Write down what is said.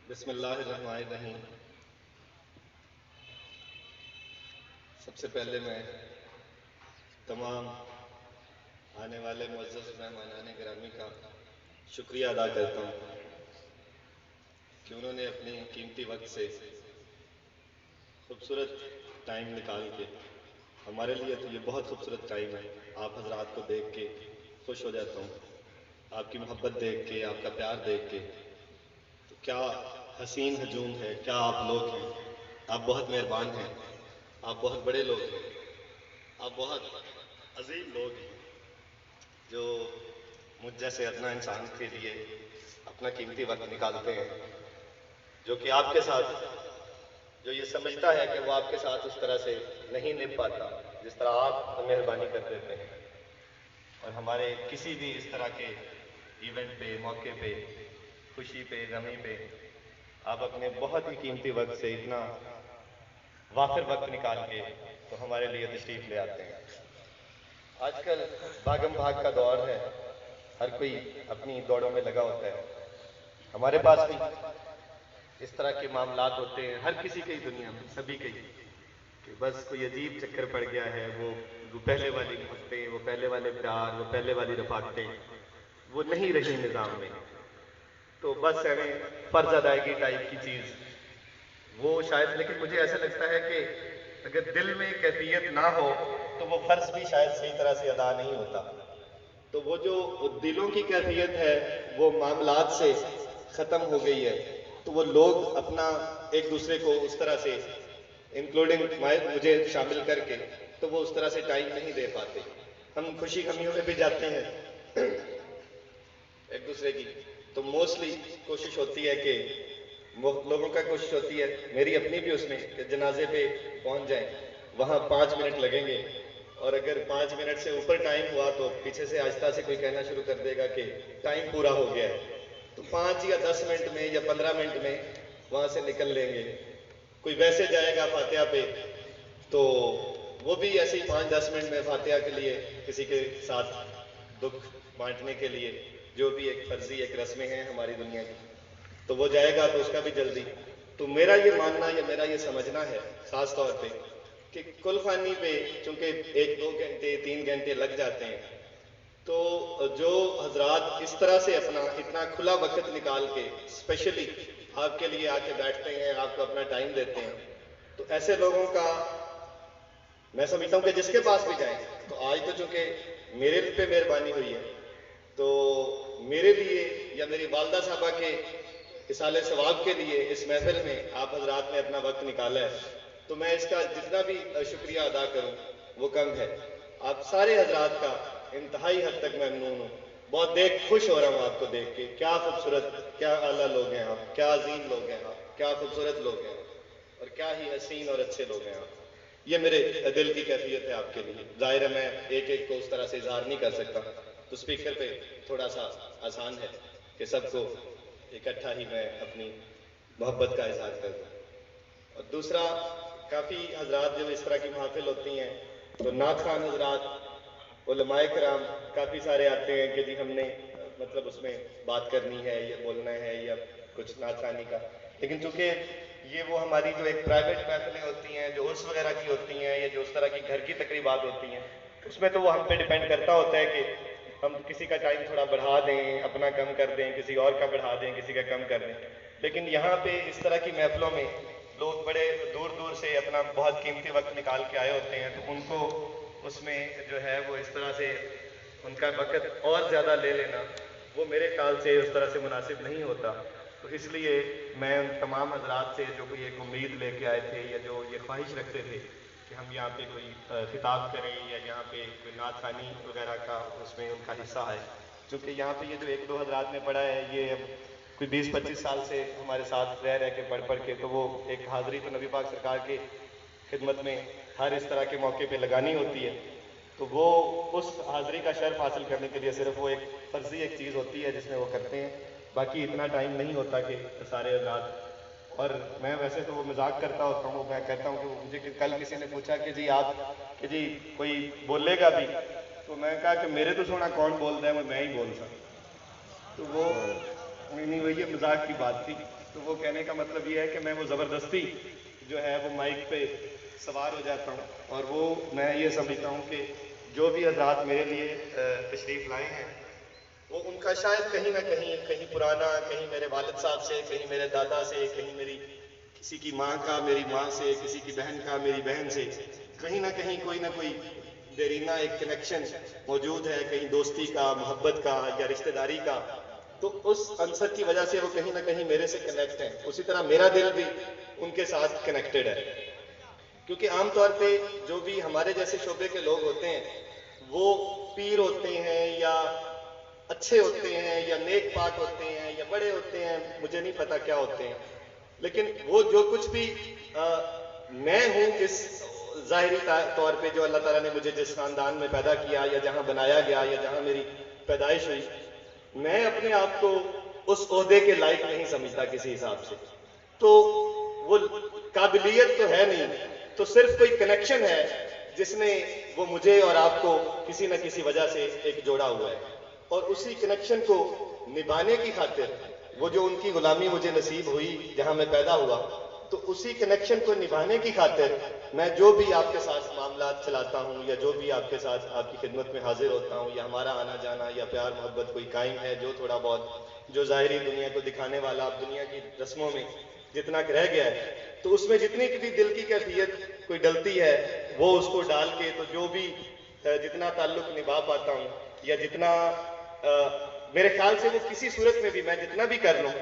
بسم اللہ الرحمن الرحیم۔ سب سے پہلے میں تمام آنے والے معزز مہمانان گرامی کا شکریہ ادا کرتا ہوں کہ انہوں نے اپنے قیمتی وقت سے خوبصورت ٹائم نکال کے ہمارے لیے تو یہ بہت خوبصورت ٹائم ہے۔ آپ حضرات کو دیکھ کے خوش ہو جاتا ہوں، آپ کی محبت دیکھ کے، آپ کا پیار دیکھ کے۔ تو کیا حسین ہجوم ہے، کیا آپ لوگ ہیں، آپ بہت مہربان ہیں، آپ بہت بڑے لوگ ہیں، آپ بہت عظیم لوگ ہیں جو مجھ جیسے ادنا انسان کے لیے اپنا قیمتی وقت نکالتے ہیں، جو کہ آپ کے ساتھ، جو یہ سمجھتا ہے کہ وہ آپ کے ساتھ اس طرح سے نہیں نبھ پاتا جس طرح آپ مہربانی کر دیتے ہیں، اور ہمارے کسی بھی اس طرح کے ایونٹ پہ، موقع پہ، خوشی پہ، غمی پہ آپ اپنے بہت ہی قیمتی وقت سے اتنا وافر وقت نکال کے تو ہمارے لیے تشریف لے آتے ہیں۔ آج کل بھاگم بھاگ کا دور ہے، ہر کوئی اپنی دوڑوں میں لگا ہوتا ہے۔ ہمارے پاس بھی اس طرح کے معاملات ہوتے ہیں، ہر کسی کے ہی دنیا میں، سبھی کے ہی، کہ بس کوئی عجیب چکر پڑ گیا ہے، وہ پہلے والی محبتیں، وہ پہلے والے پیار، وہ پہلے والی رفاقتیں وہ نہیں رہی نظام میں، تو بس ہمیں فرض ادائیگی ٹائپ کی چیز وہ شاید، لیکن مجھے ایسا لگتا ہے کہ اگر دل میں کیفیت نہ ہو تو وہ فرض بھی شاید صحیح طرح سے ادا نہیں ہوتا۔ تو وہ جو دلوں کی کیفیت ہے وہ معاملات سے ختم ہو گئی ہے، تو وہ لوگ اپنا ایک دوسرے کو اس طرح سے انکلوڈنگ مجھے شامل کر کے تو وہ اس طرح سے ٹائم نہیں دے پاتے۔ ہم خوشی غمیوں میں بھی جاتے ہیں ایک دوسرے کی، تو موسٹلی کوشش ہوتی ہے کہ لوگوں کا کوشش ہوتی ہے، میری اپنی بھی اس میں، کہ جنازے پہ پہنچ جائیں، وہاں 5 منٹ لگیں گے، اور اگر 5 منٹ سے اوپر ٹائم ہوا تو پیچھے سے آہستہ سے کوئی کہنا شروع کر دے گا کہ ٹائم پورا ہو گیا ہے، تو 5 یا 10 منٹ میں یا 15 منٹ میں وہاں سے نکل لیں گے۔ کوئی ویسے جائے گا فاتحہ پہ تو وہ بھی ایسے ہی 5-10 منٹ میں فاتحہ کے لیے کسی کے ساتھ دکھ بانٹنے کے لیے، جو بھی ایک فرضی ایک رسمیں ہیں ہماری دنیا کی، تو وہ جائے گا تو اس کا بھی جلدی۔ تو میرا یہ ماننا یا میرا یہ سمجھنا ہے خاص طور پہ کہ کل خوانی پہ چونکہ 1-2 گھنٹے 3 گھنٹے لگ جاتے ہیں، تو جو حضرات اس طرح سے اپنا اتنا کھلا وقت نکال کے اسپیشلی آپ کے لیے آ کے بیٹھتے ہیں، آپ کو اپنا ٹائم دیتے ہیں، تو ایسے لوگوں کا میں سمجھتا ہوں کہ جس کے پاس بھی جائیں، تو آج تو چونکہ میرے پہ مہربانی ہوئی ہے، تو میرے لیے یا میری والدہ صاحبہ کے اصالِ ثواب کے لیے اس محفل میں آپ حضرات نے اپنا وقت نکالا ہے، تو میں اس کا جتنا بھی شکریہ ادا کروں وہ کم ہے۔ آپ سارے حضرات کا انتہائی حد تک ممنون ہوں، بہت خوش ہو رہا ہوں آپ کو دیکھ کے، کیا خوبصورت، کیا اعلیٰ لوگ ہیں آپ، کیا عظیم لوگ ہیں آپ، کیا خوبصورت لوگ ہیں آپ، اور کیا ہی حسین اور اچھے لوگ ہیں آپ۔ یہ میرے دل کی کیفیت ہے آپ کے لیے، ظاہر ہے میں ایک ایک کو اس طرح سے اظہار نہیں کر سکتا، تو اسپیکر پہ تھوڑا سا آسان ہے کہ سب کو اکٹھا ہی میں اپنی محبت کا اظہار کر دوں۔ اور دوسرا، کافی حضرات جو اس طرح کی محافل ہوتی ہیں تو نعت خوان حضرات، علماء کرام کافی سارے آتے ہیں کہ جی ہم نے مطلب اس میں بات کرنی ہے یا بولنا ہے یا کچھ نعت خوانی کا، لیکن چونکہ یہ وہ ہماری جو ایک پرائیویٹ محفلیں ہوتی ہیں، جو عرس وغیرہ کی ہوتی ہیں یا جو اس طرح کی گھر کی تقریبات ہوتی ہیں، اس میں تو وہ ہم پہ ڈیپینڈ کرتا ہوتا ہے کہ ہم کسی کا ٹائم تھوڑا بڑھا دیں، اپنا کم کر دیں، کسی اور کا بڑھا دیں، کسی کا کم کر دیں، لیکن یہاں پہ اس طرح کی محفلوں میں لوگ بڑے دور دور سے اپنا بہت قیمتی وقت نکال کے آئے ہوتے ہیں، تو ان کو اس میں جو ہے وہ اس طرح سے ان کا وقت اور زیادہ لے لینا وہ میرے خیال سے اس طرح سے مناسب نہیں ہوتا۔ تو اس لیے میں ان تمام حضرات سے جو کوئی ایک امید لے کے آئے تھے یا جو یہ خواہش رکھتے تھے کہ ہم یہاں پہ کوئی خطاب کریں یا یہاں پہ کوئی نعت خوانی وغیرہ کا اس میں ان کا حصہ ہے، چونکہ یہاں پہ یہ جو 1-2 حضرات نے پڑھا ہے یہ اب کوئی 20-25 سال سے ہمارے ساتھ رہ کے پڑھ پڑھ کے، تو وہ ایک حاضری تو نبی پاک سرکار کے خدمت میں ہر اس طرح کے موقع پہ لگانی ہوتی ہے، تو وہ اس حاضری کا شرف حاصل کرنے کے لیے صرف وہ ایک فرضی ایک چیز ہوتی ہے جس میں وہ کرتے ہیں، باقی اتنا ٹائم نہیں ہوتا کہ سارے حضرات۔ اور میں ویسے تو وہ مذاق کرتا ہوتا ہوں، میں کہتا ہوں کہ مجھے کل کسی نے پوچھا کہ جی آپ، کہ جی کوئی بولے گا بھی، تو میں کہا کہ میرے تو سونا کون بول رہا ہے، میں ہی بول سکتا، تو وہ نہیں، وہ یہ مذاق کی بات تھی، تو وہ کہنے کا مطلب یہ ہے کہ میں وہ زبردستی جو ہے وہ مائک پہ سوار ہو جاتا ہوں، اور وہ میں یہ سمجھتا ہوں کہ جو بھی حضرات میرے لیے تشریف لائے ہیں وہ ان کا شاید کہیں نہ کہیں پرانا، کہیں میرے والد صاحب سے، کہیں میرے دادا سے، کہیں میری کسی کی ماں کا میری ماں سے، کسی کی بہن کا میری بہن سے، کہیں نہ کہیں کوئی نہ کوئی دیرینہ ایک کنیکشن موجود ہے، کہیں دوستی کا، محبت کا یا رشتہ داری کا. تو اس عنصر کی وجہ سے وہ کہیں نہ کہیں میرے سے کنیکٹ ہیں. اسی طرح میرا دل بھی ان کے ساتھ کنیکٹڈ ہے، کیونکہ عام طور پہ جو بھی ہمارے جیسے شعبے کے لوگ ہوتے ہیں وہ پیر ہوتے ہیں یا اچھے ہوتے ہیں یا نیک پاک ہوتے ہیں یا بڑے ہوتے ہیں، مجھے نہیں پتا کیا ہوتے ہیں، لیکن وہ جو کچھ بھی میں ہوں اس ظاہری طور پہ جو اللہ تعالیٰ نے مجھے جس خاندان میں پیدا کیا یا جہاں بنایا گیا یا جہاں میری پیدائش ہوئی، میں اپنے آپ کو اس عہدے کے لائق نہیں سمجھتا کسی حساب سے. تو وہ قابلیت تو ہے نہیں، تو صرف کوئی کنیکشن ہے جس نے وہ مجھے اور آپ کو کسی نہ کسی وجہ سے ایک جوڑا ہوا ہے، اور اسی کنیکشن کو نبھانے کی خاطر وہ جو ان کی غلامی مجھے نصیب ہوئی جہاں میں پیدا ہوا، تو اسی کنیکشن کو نبھانے کی خاطر میں جو بھی آپ کے ساتھ معاملات چلاتا ہوں یا جو بھی آپ کے ساتھ آپ کی خدمت میں حاضر ہوتا ہوں یا ہمارا آنا جانا یا پیار محبت کوئی قائم ہے، جو تھوڑا بہت جو ظاہری دنیا کو دکھانے والا اب دنیا کی رسموں میں جتنا رہ گیا ہے، تو اس میں جتنی بھی دل کی کیفیت کوئی ڈلتی ہے وہ اس کو ڈال کے تو جو بھی جتنا تعلق نبھا پاتا ہوں یا جتنا میرے خیال سے وہ کسی صورت میں بھی میں جتنا بھی کر لوں